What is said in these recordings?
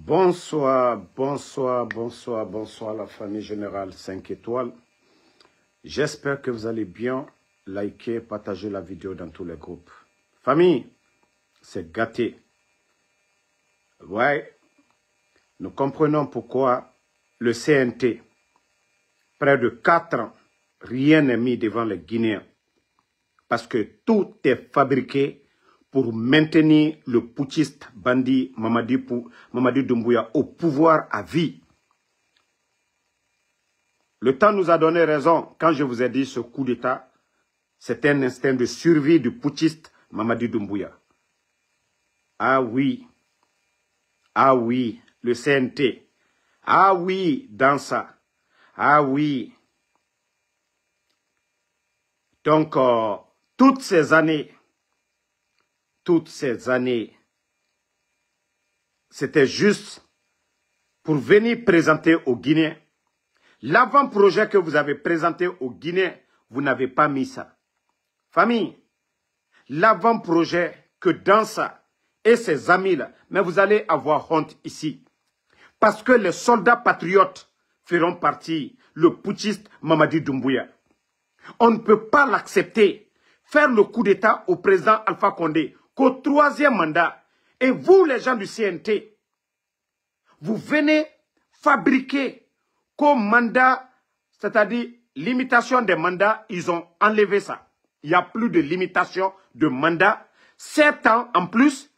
Bonsoir, bonsoir, bonsoir, bonsoir la famille générale 5 étoiles. J'espère que vous allez bien. Likez, partagez la vidéo dans tous les groupes. Famille, c'est gâté. Ouais, nous comprenons pourquoi le CNT, près de 4 ans, rien n'est mis devant les Guinéens. Parce que tout est fabriqué pour maintenir le putschiste bandit Mamadi Doumbouya au pouvoir à vie. Le temps nous a donné raison quand je vous ai dit ce coup d'État, c'est un instinct de survie du putschiste Mamadi Doumbouya. Ah oui, le CNT, ah oui, dans ça, ah oui. Donc, toutes ces années, c'était juste pour venir présenter aux Guinéens. L'avant-projet que vous avez présenté aux Guinéens, vous n'avez pas mis ça. Famille, l'avant-projet que Dansa et ses amis-là, mais vous allez avoir honte ici. Parce que les soldats patriotes feront partie, le putschiste Mamadi Doumbouya. On ne peut pas l'accepter. Faire le coup d'État au président Alpha Condé, qu'au 3e mandat. Et vous, les gens du CNT, vous venez fabriquer qu'au mandat, c'est-à-dire limitation des mandats, ils ont enlevé ça. Il n'y a plus de limitation de mandat. 7 ans en plus,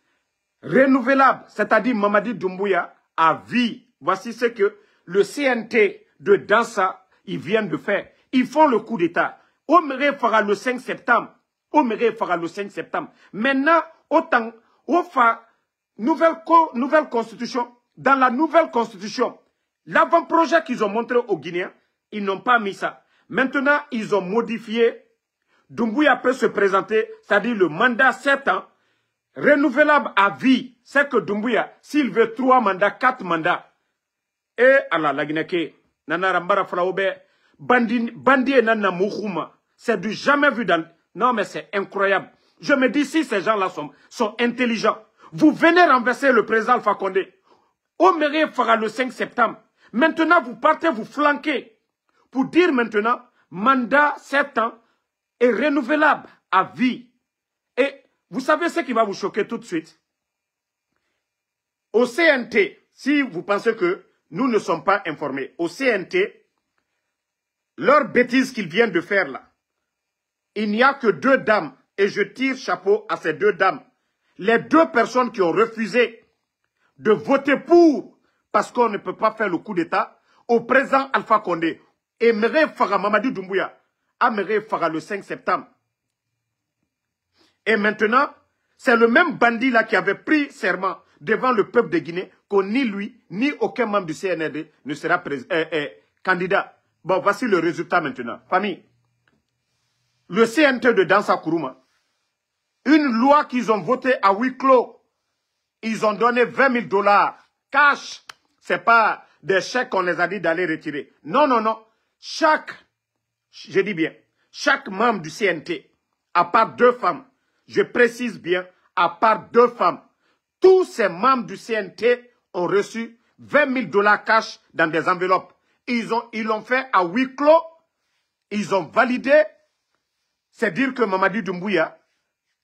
renouvelable, c'est-à-dire Mamadi Doumbouya à vie. Voici ce que le CNT de Dansa, ils viennent de faire. Ils font le coup d'État. Omere fera le 5 septembre. Omere fera le 5 septembre. Maintenant, autant, nouvelle constitution. Dans la nouvelle constitution, l'avant-projet qu'ils ont montré aux Guinéens, ils n'ont pas mis ça. Maintenant, ils ont modifié. Doumbouya peut se présenter, c'est-à-dire le mandat 7 ans, renouvelable à vie. C'est que Doumbouya, s'il veut 3 mandats, 4 mandats, et Allah, la Guinée, Nanarambara Flaoube, Bandi et Nana Mouhouma, c'est du jamais vu dans... Non, mais c'est incroyable. Je me dis, si ces gens-là sont intelligents, vous venez renverser le président Alpha Condé. Omere fera le 5 septembre. Maintenant, vous partez vous flanquer pour dire maintenant, mandat 7 ans est renouvelable à vie. Et vous savez ce qui va vous choquer tout de suite? Au CNT, si vous pensez que nous ne sommes pas informés, au CNT, leur bêtise qu'ils viennent de faire là, il n'y a que 2 dames, et je tire chapeau à ces 2 dames. Les 2 personnes qui ont refusé de voter pour, parce qu'on ne peut pas faire le coup d'État, au président Alpha Condé, Emere Fara Mamadi Doumbouya, Emere Fara le 5 septembre. Et maintenant, c'est le même bandit là qui avait pris serment devant le peuple de Guinée, que ni lui, ni aucun membre du CNRD ne sera candidat. Bon, voici le résultat maintenant. Famille, le CNT de Dansa Kourouma, une loi qu'ils ont votée à huis clos, ils ont donné 20 000 $ cash. Ce n'est pas des chèques qu'on les a dit d'aller retirer. Non, non, non. Je dis bien, chaque membre du CNT, à part 2 femmes, je précise bien, à part 2 femmes, tous ces membres du CNT ont reçu 20 000 $ cash dans des enveloppes. Ils l'ont fait à huis clos. Ils ont validé. C'est dire que Mamadi Doumbouya,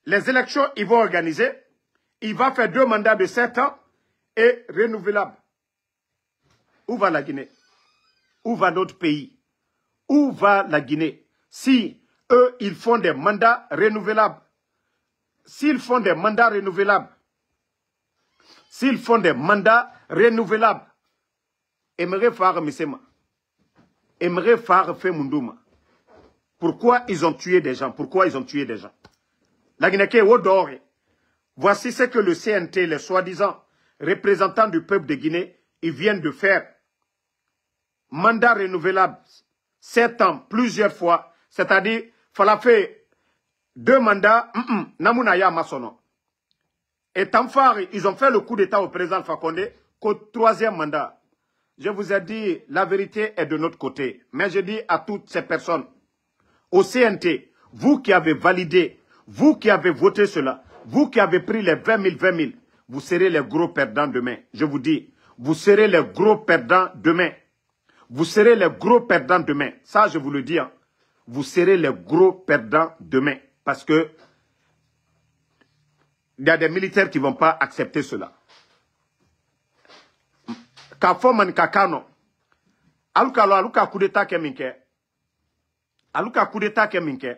les élections, ils vont organiser. Il va faire 2 mandats de 7 ans et renouvelables. Où va la Guinée? Où va notre pays? Où va la Guinée? Si eux, ils font des mandats renouvelables. S'ils font des mandats renouvelables. S'ils font des mandats renouvelables. Emere Fara Misema. Emere Fara Femundouma. Pourquoi ils ont tué des gens? Pourquoi ils ont tué des gens? La Guinée Wodore. Voici ce que le CNT, les soi-disant représentants du peuple de Guinée, ils viennent de faire. Mandat renouvelable, 7 ans, plusieurs fois. C'est-à-dire, fallait faire 2 mandats, Namunaya Masono. Et Tamfari, ils ont fait le coup d'État au président Alpha Condé qu'au 3e mandat. Je vous ai dit, la vérité est de notre côté. Mais je dis à toutes ces personnes, au CNT, vous qui avez validé, vous qui avez voté cela, vous qui avez pris les 20 000, vous serez les gros perdants demain. Je vous dis, vous serez les gros perdants demain. Vous serez les gros perdants demain. Ça, je vous le dis. Hein. Vous serez les gros perdants demain. Parce que il y a des militaires qui ne vont pas accepter cela. Kafoman Kakano. Aluka coup d'état keminke. Aluka coup d'état keminke.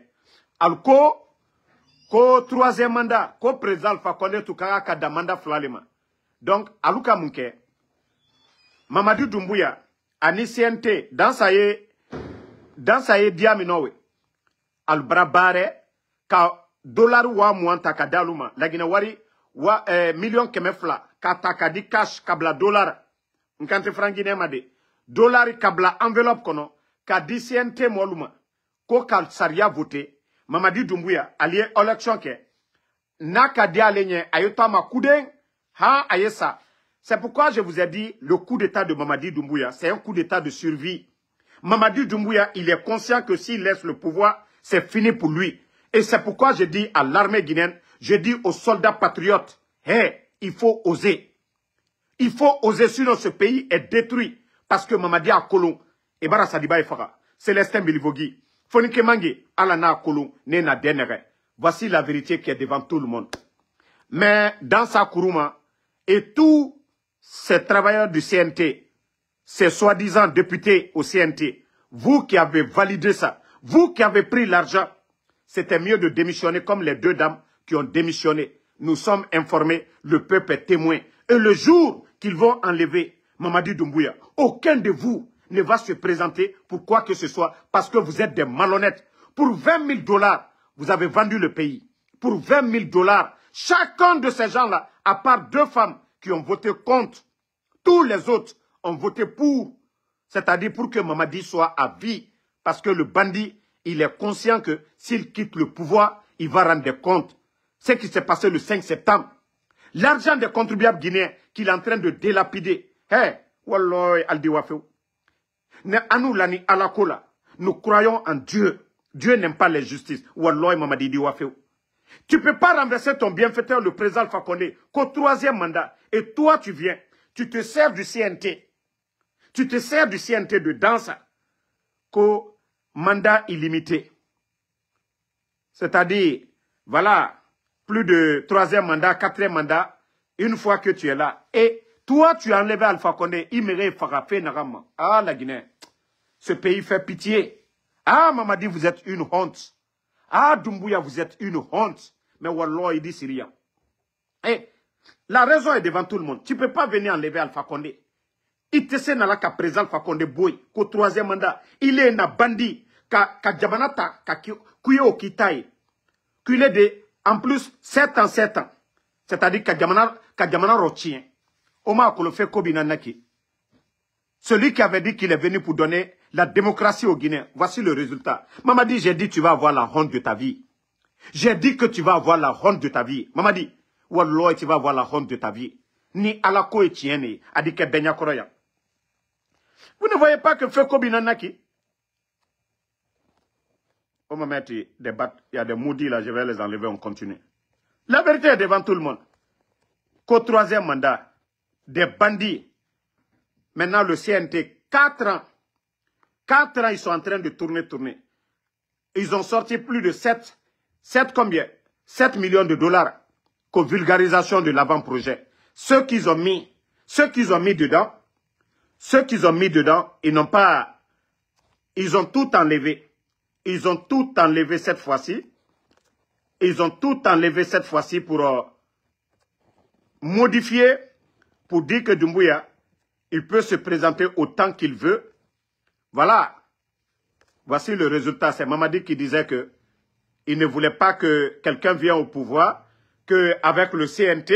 Aluko ko troisième mandat. Ko président Alpha Condé tukara kada mandat flalema. Donc, aluka munke. Mamadou Doumbouya. Ani CNT. Dans sa ye diaminowe. Albrabare. Ka dollar wa muanta kadaluma. Lagina wari wa million kemefla. Ka takadi cash kabla dollar. Nkante frangine made. Dollar kabla enveloppe kono. Ka di CNT moluma. Ko kal saria voté. Mamadi Doumbouya, allié élection ke. Naka di alenye ayota ma kouden. Ha ayesa. C'est pourquoi je vous ai dit, le coup d'état de Mamadi Doumbouya, c'est un coup d'état de survie. Mamadi Doumbouya, il est conscient que s'il laisse le pouvoir, c'est fini pour lui. Et c'est pourquoi je dis à l'armée guinéenne, je dis aux soldats patriotes, hey, il faut oser. Il faut oser, sinon ce pays est détruit. Parce que Mamadi a Kolon, et Bara Sadiba Efara, Célestin Bilivogui, Fonike Mange, Alana Kolon, Nena Denere. Voici la vérité qui est devant tout le monde. Mais dans sa Kourouma, et tous ces travailleurs du CNT, ces soi-disant députés au CNT, vous qui avez validé ça, vous qui avez pris l'argent, c'était mieux de démissionner comme les deux dames qui ont démissionné. Nous sommes informés, le peuple est témoin. Et le jour qu'ils vont enlever Mamadi Doumbouya, aucun de vous ne va se présenter pour quoi que ce soit parce que vous êtes des malhonnêtes. Pour 20 000 $, vous avez vendu le pays. Pour 20 000 $, chacun de ces gens-là, à part 2 femmes qui ont voté contre, tous les autres ont voté pour. C'est-à-dire pour que Mamadi soit à vie. Parce que le bandit, il est conscient que s'il quitte le pouvoir, il va rendre des comptes. Ce qui s'est passé le 5 septembre. L'argent des contribuables guinéens qu'il est en train de délapider. Hey, wallah, Aldi Wafeu. Nous croyons en Dieu. Dieu n'aime pas les justices. Wallah, Mamadi Di Wafeu. Tu ne peux pas renverser ton bienfaiteur, le président Alpha Condé, qu'au 3e mandat. Et toi, tu viens. Tu te sers du CNT. Tu te sers du CNT de Dansa. Qu'au mandat illimité. C'est-à-dire, voilà, plus de 3e mandat, 4e mandat, une fois que tu es là. Et toi, tu as enlevé Alpha Condé, il mérite Farafé Narama. Ah, la Guinée. Ce pays fait pitié. Ah, Mamadi, vous êtes une honte. Ah, Doumbouya, vous êtes une honte. Mais Wallah, il dit Syria. Et la raison est devant tout le monde. Tu ne peux pas venir enlever Alpha Condé. Il te sait n'a qu'à présent Alpha Condé boy, qu'au 3e mandat, il est un bandit, qu'à Djamanata, qu'à Kuyo Kitaï, qu'il est de, en plus, 7 ans. C'est-à-dire qu'à Djamana Rotien. Oma Kolofe Kobinanaki. Celui qui avait dit qu'il est venu pour donner la démocratie au Guinéens. Voici le résultat. Mamadi, j'ai dit tu vas avoir la honte de ta vie. J'ai dit que tu vas avoir la honte de ta vie. Mamadi, Wallah, tu vas avoir la honte de ta vie. Ni Alako et Tiene, a dit que Benya Koroya. Vous ne voyez pas que Feko Binanaki? On va mettre des battes, il y a des maudits là, je vais les enlever, on continue. La vérité est devant tout le monde. Qu'au 3e mandat, des bandits. Maintenant, le CNT, 4 ans. 4 ans, ils sont en train de tourner. Ils ont sorti plus de 7 combien? 7 millions de $. Qu'aux vulgarisation de l'avant-projet. Ceux qu'ils ont mis dedans, ils n'ont pas, ils ont tout enlevé. Ils ont tout enlevé cette fois-ci. Pour modifier, pour dire que Doumbouya, il peut se présenter autant qu'il veut. Voilà. Voici le résultat. C'est Mamadi qui disait que il ne voulait pas que quelqu'un vienne au pouvoir, qu'avec le CNT,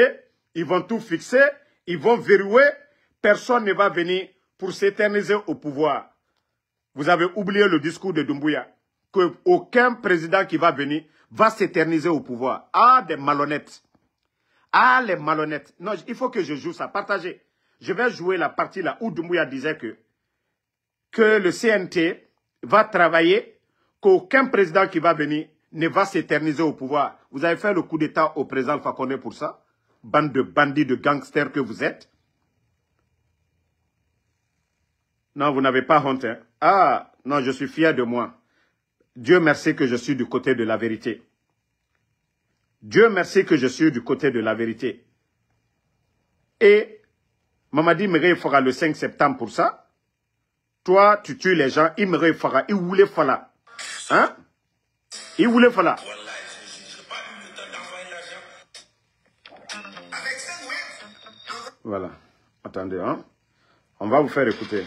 ils vont tout fixer, ils vont verrouiller, personne ne va venir pour s'éterniser au pouvoir. Vous avez oublié le discours de Doumbouya, qu'aucun président qui va venir va s'éterniser au pouvoir. Ah, des malhonnêtes. Ah, les malhonnêtes. Non, il faut que je joue ça. Partagez. Je vais jouer la partie là où Doumbouya disait que le CNT va travailler, qu'aucun président qui va venir ne va s'éterniser au pouvoir. Vous avez fait le coup d'état au président Alpha Condé pour ça. Bande de bandits, de gangsters que vous êtes. Non, vous n'avez pas honte. Hein? Ah, non, je suis fier de moi. Dieu merci que je suis du côté de la vérité. Dieu merci que je suis du côté de la vérité. Et Mamadi me fera le 5 septembre pour ça. Toi, tu tues les gens, il me fera, il voulait fala. Hein? Il voulait fala. Voilà. Attendez, hein? On va vous faire écouter.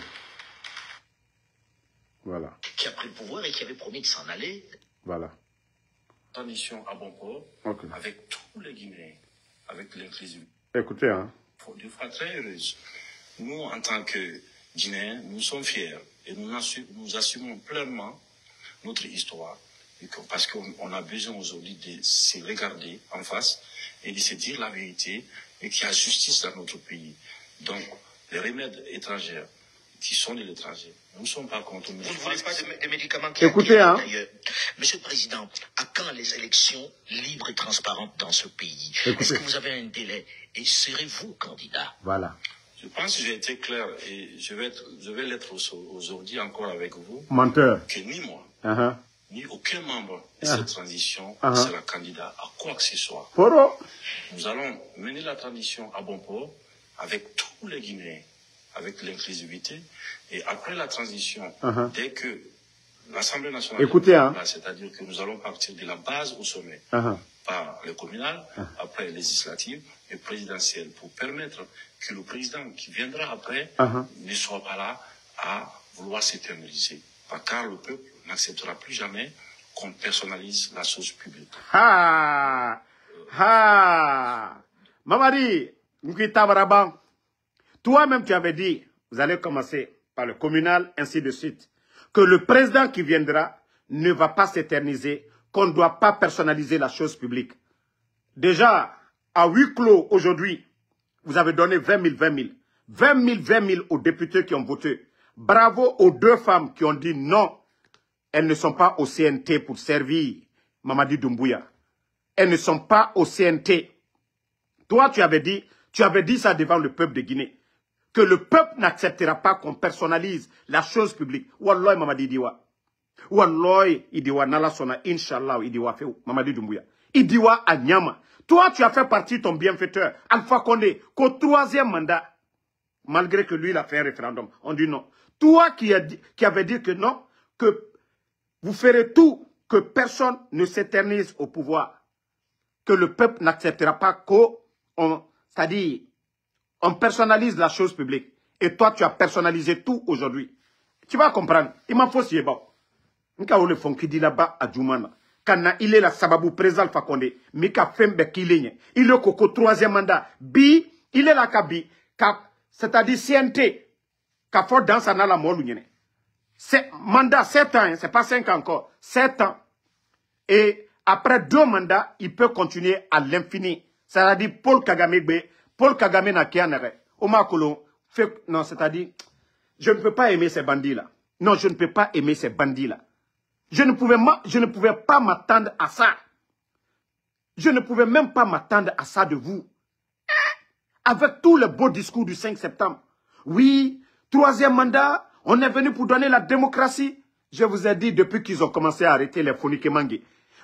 Voilà. Qui a pris le pouvoir et qui avait promis de s'en aller. Voilà. Transition à bon port, Okay. avec tous les Guinéens, avec l'inclusivité. Écoutez, hein. De fois très heureuse. Nous, en tant que Guinéens, nous sommes fiers et nous assumons pleinement notre histoire. Parce qu'on a besoin aujourd'hui de se regarder en face et de se dire la vérité et qu'il y a justice dans notre pays. Donc, les remèdes étrangers qui sont de l'étranger, nous ne sommes pas contre. Vous ne voulez pas de médicaments qui Écoutez, hein. D'ailleurs, Monsieur le Président, à quand les élections libres et transparentes dans ce pays? Est-ce que vous avez un délai? Et serez-vous candidat? Voilà. Je pense que j'ai été clair et je vais l'être aujourd'hui encore avec vous. Menteur. Que ni moi, ni aucun membre de cette transition ne sera candidat à quoi que ce soit. Poro. Nous allons mener la transition à bon port avec tous les Guinéens, avec l'inclusivité. Et après la transition, dès que l'Assemblée nationale, écoutez, hein. C'est-à-dire que nous allons partir de la base au sommet, par le communal, après les législatives et présidentielles, pour permettre que le président qui viendra après ne soit pas là à vouloir s'éterniser. Car le peuple n'acceptera plus jamais qu'on personnalise la chose publique. Mamadi, Nkitabarabang, toi-même tu avais dit, vous allez commencer par le communal, ainsi de suite, que le président qui viendra ne va pas s'éterniser, qu'on ne doit pas personnaliser la chose publique. Déjà, à huis clos aujourd'hui, vous avez donné 20 000, 20 000. 20 000, 20 000 aux députés qui ont voté. Bravo aux deux femmes qui ont dit non. Elles ne sont pas au CNT pour servir Mamadi Doumbouya. Elles ne sont pas au CNT. Toi, tu avais dit ça devant le peuple de Guinée. Que le peuple n'acceptera pas qu'on personnalise la chose publique. Wallah, Mamadi Diwa. Wallah, Idiwa Nala Sona, Inch'Allah, Idiwa Feu, Mamadi Doumbouya. Idiwa Anyama. Toi, tu as fait partie de ton bienfaiteur, Alpha Condé, qu'au troisième mandat, malgré que lui, il a fait un référendum, on dit non. Toi qui avais dit que non, que vous ferez tout, que personne ne s'éternise au pouvoir, que le peuple n'acceptera pas qu'on, c'est-à-dire, on personnalise la chose publique. Et toi, tu as personnalisé tout aujourd'hui. Tu vas comprendre. Il m'a fait si bon. Nka le fond qui dit là-bas à Djoumana. Kana il est la sababou président Alpha Condé. Mika fembe kilinye. Il est au troisième mandat. Bi, il est la kabi. C'est-à-dire CNT. Ka fort dans sa nala molunyene. C'est mandat 7 ans, c'est pas 5 ans encore. 7 ans. Et après 2 mandats, il peut continuer à l'infini. C'est-à-dire Paul Kagame n'a qu'un arrêt. Omar Kolo, non, c'est-à-dire, je ne peux pas aimer ces bandits-là. Non, je ne peux pas aimer ces bandits-là. Je ne pouvais pas m'attendre à ça. Je ne pouvais même pas m'attendre à ça de vous. Avec tous les beaux discours du 5 septembre. Oui, 3e mandat, on est venu pour donner la démocratie. Je vous ai dit depuis qu'ils ont commencé à arrêter les Fonike Mangue.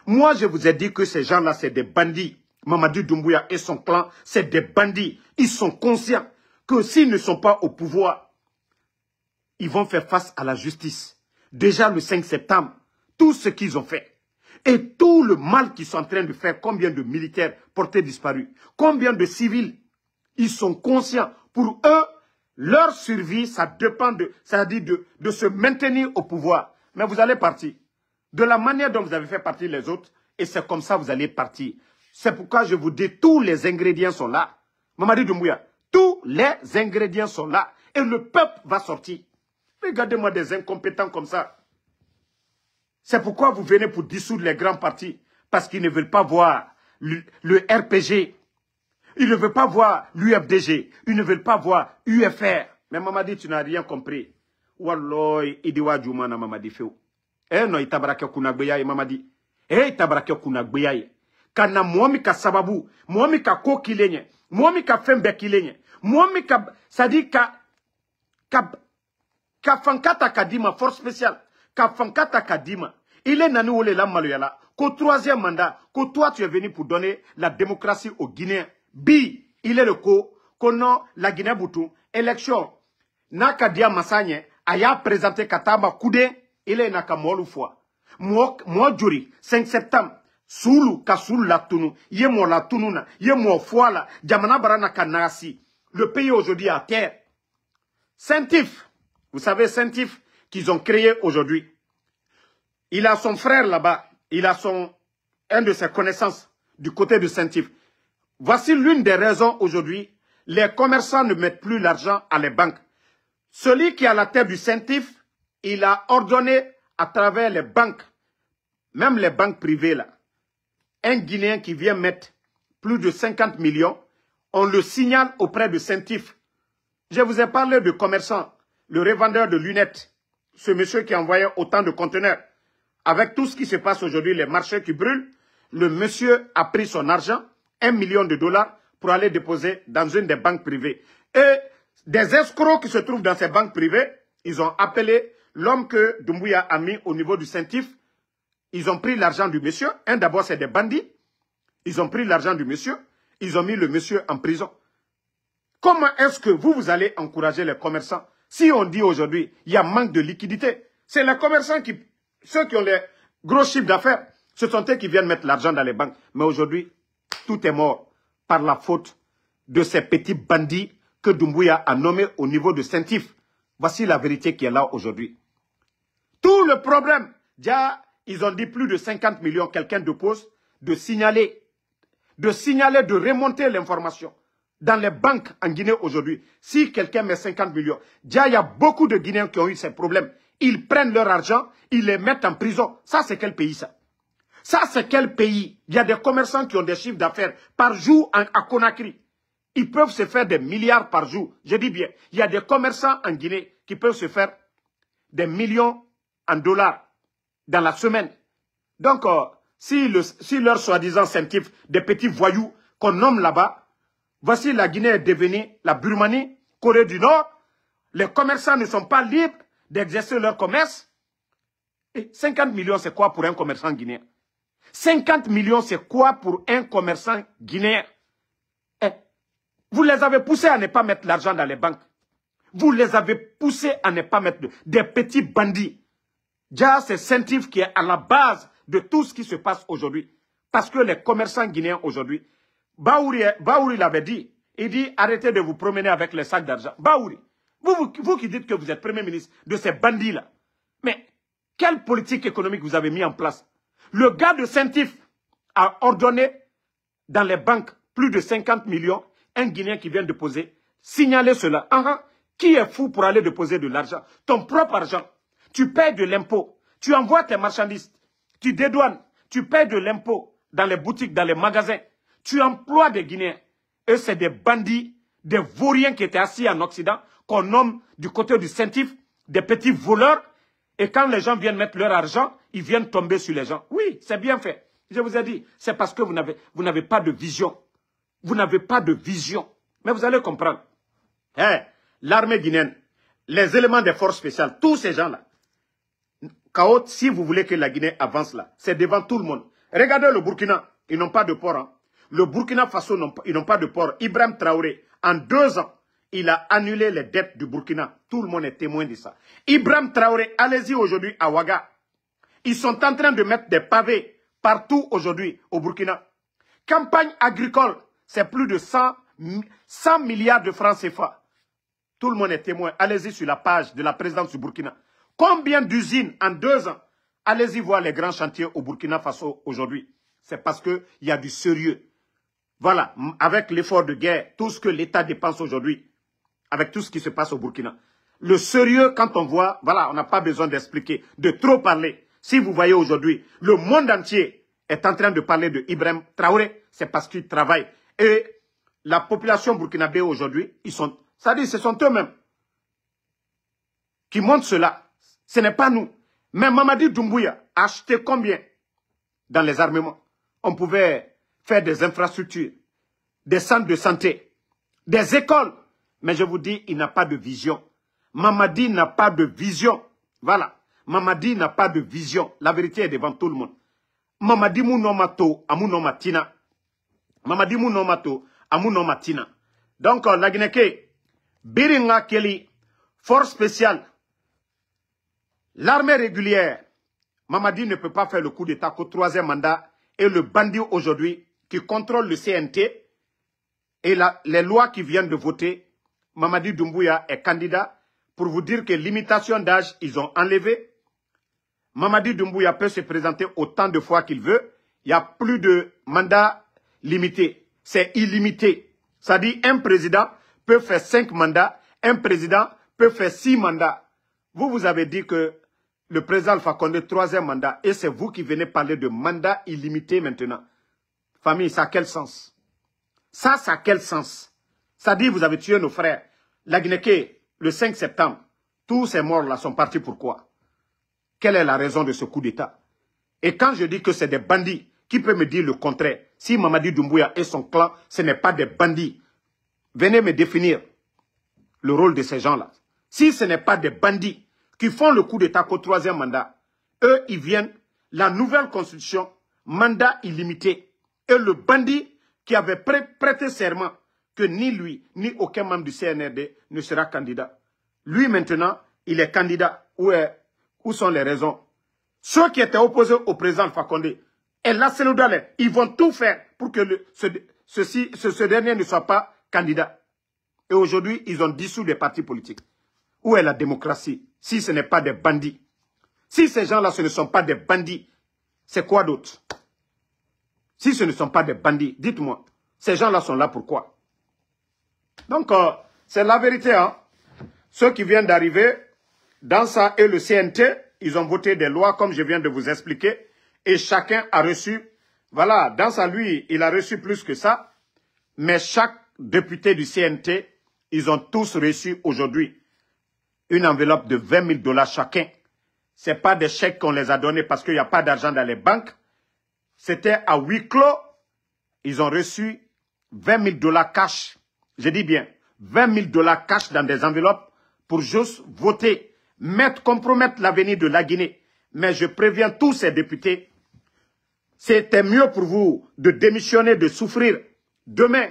Moi, je vous ai dit que ces gens-là, c'est des bandits. Mamadi Doumbouya et son clan, c'est des bandits. Ils sont conscients que s'ils ne sont pas au pouvoir, ils vont faire face à la justice. Déjà le 5 septembre, tout ce qu'ils ont fait et tout le mal qu'ils sont en train de faire, combien de militaires portés disparus, combien de civils, ils sont conscients. Pour eux, leur survie, ça dépend de se maintenir au pouvoir. Mais vous allez partir. De la manière dont vous avez fait partir les autres, et c'est comme ça que vous allez partir. C'est pourquoi je vous dis, tous les ingrédients sont là. Mamadi Doumbouya, tous les ingrédients sont là. Et le peuple va sortir. Regardez-moi des incompétents comme ça. C'est pourquoi vous venez pour dissoudre les grands partis. Parce qu'ils ne veulent pas voir le RPG. Ils ne veulent pas voir l'UFDG. Ils ne veulent pas voir UFR. Mais Mamadi, tu n'as rien compris. Walloy, Idiwa Djoumana Mamadi Feu. Eh non, itabarake kunagbeyaye Mamadi. Eh itabarake kunagbeyaye. Kana mwami ka sababu, mwami ka ko kilenye, mwami ka fembe kilenye, mwami ka, sadi ka Kafankata Kadima, force spéciale. Kafankata Kadima. Il est nani ole la maloyala. Qu'au troisième mandat, que toi tu es venu pour donner la démocratie aux Guinéens. Bi, il est le qu'on la Guinée-Boutou. Élection. Nakadia Massanye, aya présenté Kataba Koudé, il est nakamolu fois. Moi juri, 5 septembre. Soulou, Kasoul la Tounou, Yemo la Tounouna, Yemo Foala, Djamana Barana Kanasi. Le pays aujourd'hui à terre. Saint-Tif, vous savez Saint-Tif qu'ils ont créé aujourd'hui. Il a son frère là-bas, il a un de ses connaissances du côté de Saint-Tif. Voici l'une des raisons aujourd'hui, les commerçants ne mettent plus l'argent à les banques. Celui qui est à la tête du Saint-Tif, il a ordonné à travers les banques, même les banques privées là, un Guinéen qui vient mettre plus de 50 millions, on le signale auprès de Saint-Tif. Je vous ai parlé de commerçants, le revendeur de lunettes, ce monsieur qui envoyait autant de conteneurs. Avec tout ce qui se passe aujourd'hui, les marchés qui brûlent, le monsieur a pris son argent, $1 million, pour aller déposer dans une des banques privées. Et des escrocs qui se trouvent dans ces banques privées, ils ont appelé l'homme que Doumbouya a mis au niveau du Saint-Tif. Ils ont pris l'argent du monsieur. D'abord, c'est des bandits. Ils ont pris l'argent du monsieur. Ils ont mis le monsieur en prison. Comment est-ce que vous allez encourager les commerçants? Si on dit aujourd'hui, il y a manque de liquidité, c'est les commerçants ceux qui ont les gros chiffres d'affaires, ce sont eux qui viennent mettre l'argent dans les banques. Mais aujourd'hui, tout est mort par la faute de ces petits bandits que Doumbouya a nommés au niveau de Saint-Tif. Voici la vérité qui est là aujourd'hui. Tout le problème, déjà, ils ont dit plus de 50 millions, quelqu'un dépose, de signaler, de remonter l'information. Dans les banques en Guinée aujourd'hui, si quelqu'un met 50 millions, déjà il y a beaucoup de Guinéens qui ont eu ces problèmes. Ils prennent leur argent, ils les mettent en prison. Ça, c'est quel pays ça? Ça, c'est quel pays? Il y a des commerçants qui ont des chiffres d'affaires par jour à Conakry. Ils peuvent se faire des milliards par jour. Je dis bien, il y a des commerçants en Guinée qui peuvent se faire des millions en dollars dans la semaine. Donc, si leur soi-disant Saint-Tif, des petits voyous qu'on nomme là-bas, voici la Guinée est devenue la Birmanie, Corée du Nord. Les commerçants ne sont pas libres d'exercer leur commerce. Et 50 millions, c'est quoi pour un commerçant guinéen? 50 millions, c'est quoi pour un commerçant guinéen? Vous les avez poussés à ne pas mettre l'argent dans les banques. Vous les avez poussés à ne pas mettre des petits bandits. Déjà, c'est Saint-Tif qui est à la base de tout ce qui se passe aujourd'hui. Parce que les commerçants guinéens aujourd'hui, Baouri l'avait dit, il dit arrêtez de vous promener avec les sacs d'argent. Baouri, vous qui dites que vous êtes Premier ministre de ces bandits-là, mais quelle politique économique vous avez mis en place? Le gars de Saint-Tif a ordonné dans les banques plus de 50 millions, un Guinéen qui vient déposer, signaler cela. Qui est fou pour aller déposer de l'argent? Ton propre argent. Tu payes de l'impôt. Tu envoies tes marchandises. Tu dédouanes. Tu payes de l'impôt dans les boutiques, dans les magasins. Tu emploies des Guinéens. Eux, c'est des bandits, des vauriens qui étaient assis en Occident, qu'on nomme du côté du Saint-Tif, des petits voleurs. Et quand les gens viennent mettre leur argent, ils viennent tomber sur les gens. Oui, c'est bien fait. Je vous ai dit, c'est parce que vous n'avez pas de vision. Vous n'avez pas de vision. Mais vous allez comprendre. L'armée guinéenne, les éléments des forces spéciales, tous ces gens-là, si vous voulez que la Guinée avance là, c'est devant tout le monde. Regardez le Burkina, ils n'ont pas de port. Hein. Le Burkina Faso, ils n'ont pas de port. Ibrahim Traoré, en 2 ans, il a annulé les dettes du Burkina. Tout le monde est témoin de ça. Ibrahim Traoré, allez-y aujourd'hui à Ouaga. Ils sont en train de mettre des pavés partout aujourd'hui au Burkina. Campagne agricole, c'est plus de 100 milliards de francs CFA. Tout le monde est témoin. Allez-y sur la page de la présidence du Burkina. Combien d'usines en 2 ans? Allez-y voir les grands chantiers au Burkina Faso aujourd'hui. C'est parce qu'il y a du sérieux. Voilà, avec l'effort de guerre, tout ce que l'État dépense aujourd'hui, avec tout ce qui se passe au Burkina. Le sérieux, quand on voit, voilà, on n'a pas besoin d'expliquer, de trop parler. Si vous voyez aujourd'hui, le monde entier est en train de parler de Ibrahim Traoré, c'est parce qu'il travaille. Et la population burkinabé aujourd'hui, c'est-à-dire ce sont eux-mêmes qui montrent cela. Ce n'est pas nous. Mais Mamadi Doumbouya a acheté combien dans les armements? On pouvait faire des infrastructures, des centres de santé, des écoles. Mais je vous dis, il n'a pas de vision. Mamadi n'a pas de vision. Voilà. Mamadi n'a pas de vision. La vérité est devant tout le monde. Mamadi Mounomato, Amounomatina. Mamadi Mounomato, Amounomatina. Donc, la Guinée, Biringa Kelly, force spéciale, l'armée régulière. Mamadi ne peut pas faire le coup d'État qu'au 3e mandat. Et le bandit aujourd'hui qui contrôle le CNT et les lois qui viennent de voter, Mamadi Doumbouya est candidat. Pour vous dire que l'imitation d'âge, ils ont enlevé. Mamadi Doumbouya peut se présenter autant de fois qu'il veut. Il n'y a plus de mandat limité. C'est illimité. Ça dit un président peut faire 5 mandats. Un président peut faire 6 mandats. Vous avez dit que le président Alpha Condé, 3e mandat. Et c'est vous qui venez parler de mandat illimité maintenant. Famille, ça a quel sens? Ça a quel sens? Ça dit vous avez tué nos frères. La Guinée, le 5 septembre, tous ces morts-là sont partis pourquoi? Quelle est la raison de ce coup d'État? Et quand je dis que c'est des bandits, qui peut me dire le contraire? Si Mamadi Doumbouya et son clan, ce n'est pas des bandits. Venez me définir le rôle de ces gens-là. Si ce n'est pas des bandits qui font le coup d'État qu'au 3e mandat, eux, ils viennent, la nouvelle constitution, mandat illimité. Et le bandit qui avait prêté serment que ni lui, ni aucun membre du CNRD ne sera candidat. Lui, maintenant, il est candidat. Où sont les raisons? Ceux qui étaient opposés au président Alpha Condé, et là, c'est le dalais. Ils vont tout faire pour que ce dernier ne soit pas candidat. Et aujourd'hui, ils ont dissous des partis politiques. Où est la démocratie? Si ce n'est pas des bandits. Si ces gens-là, ce ne sont pas des bandits, c'est quoi d'autre? Si ce ne sont pas des bandits, dites-moi, ces gens-là sont là pourquoi? Donc, c'est la vérité. Hein? Ceux qui viennent d'arriver, dans ça et le CNT, ils ont voté des lois comme je viens de vous expliquer. Et chacun a reçu, voilà, dans ça, lui, il a reçu plus que ça. Mais chaque député du CNT, ils ont tous reçu aujourd'hui une enveloppe de 20 000 $ chacun. Ce n'est pas des chèques qu'on les a donnés parce qu'il n'y a pas d'argent dans les banques. C'était à huis clos. Ils ont reçu 20 000 $ cash. Je dis bien, 20 000 $ cash dans des enveloppes pour juste voter, compromettre l'avenir de la Guinée. Mais je préviens tous ces députés, c'était mieux pour vous de démissionner, de souffrir demain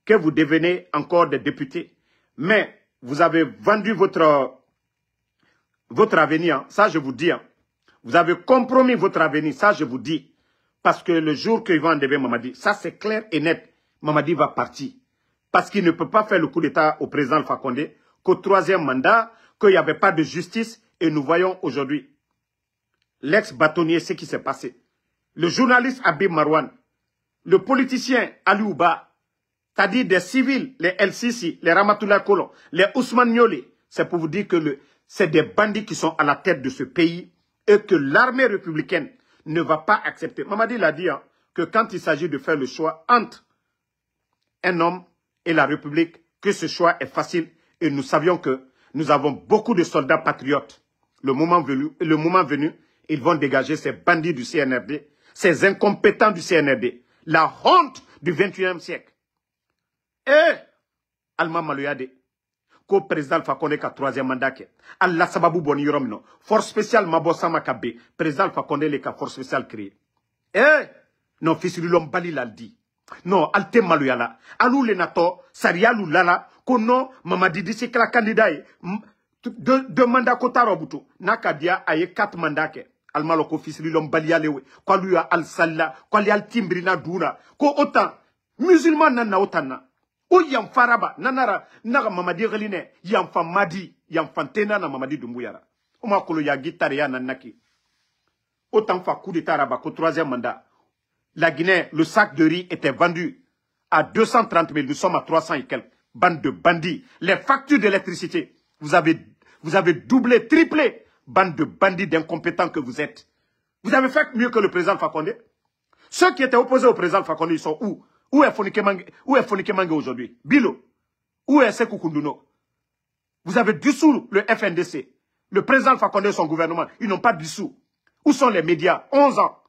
que vous devenez encore des députés. Mais vous avez vendu votre avenir, hein. Ça je vous dis. Hein. Vous avez compromis votre avenir, ça je vous dis. Parce que le jour qu'ils vont enlever Mamadi, ça c'est clair et net, Mamadi va partir. Parce qu'il ne peut pas faire le coup d'État au président Alpha Condé, qu'au 3e mandat, qu'il n'y avait pas de justice. Et nous voyons aujourd'hui l'ex-bâtonnier, ce qui s'est passé. Le journaliste Habib Marwan, le politicien Ali Ouba, c'est-à-dire des civils, les LCC, les Ramatoulaye Kolon, les Ousmane Niolé, c'est pour vous dire que c'est des bandits qui sont à la tête de ce pays et que l'armée républicaine ne va pas accepter. Mamadi l'a dit, hein, que quand il s'agit de faire le choix entre un homme et la République, que ce choix est facile et nous savions que nous avons beaucoup de soldats patriotes. Le moment venu, ils vont dégager ces bandits du CNRD, ces incompétents du CNRD, la honte du 21e siècle. Et Alma Maloyade, ko président Alpha Condé ka 3e mandat ke. Allah sababu boni yorom no. Force spéciale Mabossa Makabe, président Alpha Condé le ka force spéciale créée. Non fils de l'homme bali l'a dit. Non, alte Maloyala. Alou le nato, sarialou lala, kono Mamadi disi que la candidat deux mandats kotaro butu. Nakadia aye 4 mandats ke. Almalo ko fils de l'homme bali alewe. Kwa lui al salla, kwa li al timbrina duna. Ko autant musulman nana autant. O yam faraba nanara naga Mamadi reline yam fa madi yam fantena na Mamadi Doumbouya. O ma kolo ya guitare ya nanaki. Autant fa coup d'état raba ko 3e mandat. La Guinée, le sac de riz était vendu à 230 000. Nous sommes à 300 et quelques. Bande de bandits. Les factures d'électricité, vous avez doublé, triplé. Bande de bandits d'incompétents que vous êtes. Vous avez fait mieux que le président Alpha Condé. Ceux qui étaient opposés au président Alpha Condé, ils sont où? Où est Fonike Mange aujourd'hui? Bilo. Où est Sekou Kounduno? Vous avez dissous le FNDC. Le président Alpha Condé et son gouvernement, ils n'ont pas dissous. Où sont les médias? 11 ans.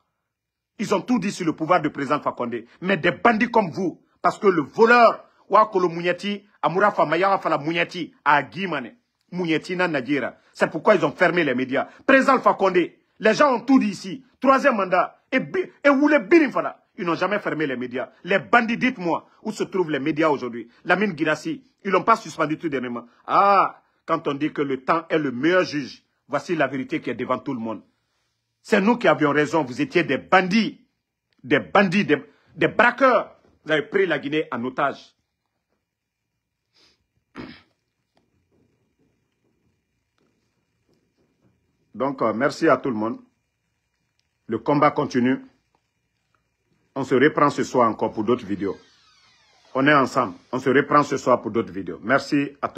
Ils ont tout dit sur le pouvoir du président Alpha Condé. Mais des bandits comme vous, parce que le voleur, Wakolo Mouniati, Amoura Famaya Fala Mouniati, a Guimane. Mouniatina Nadjira. C'est pourquoi ils ont fermé les médias. Président Alpha Condé, les gens ont tout dit ici. 3e mandat. Et Woulé Birinfala. Ils n'ont jamais fermé les médias. Les bandits, dites-moi, où se trouvent les médias aujourd'hui? Lamine Guirassi, ils n'ont pas suspendu tout dernièrement. Ah, quand on dit que le temps est le meilleur juge, voici la vérité qui est devant tout le monde. C'est nous qui avions raison. Vous étiez des bandits, des braqueurs. Vous avez pris la Guinée en otage. Donc, merci à tout le monde. Le combat continue. On se reprend ce soir encore pour d'autres vidéos. On est ensemble. On se reprend ce soir pour d'autres vidéos. Merci à tous.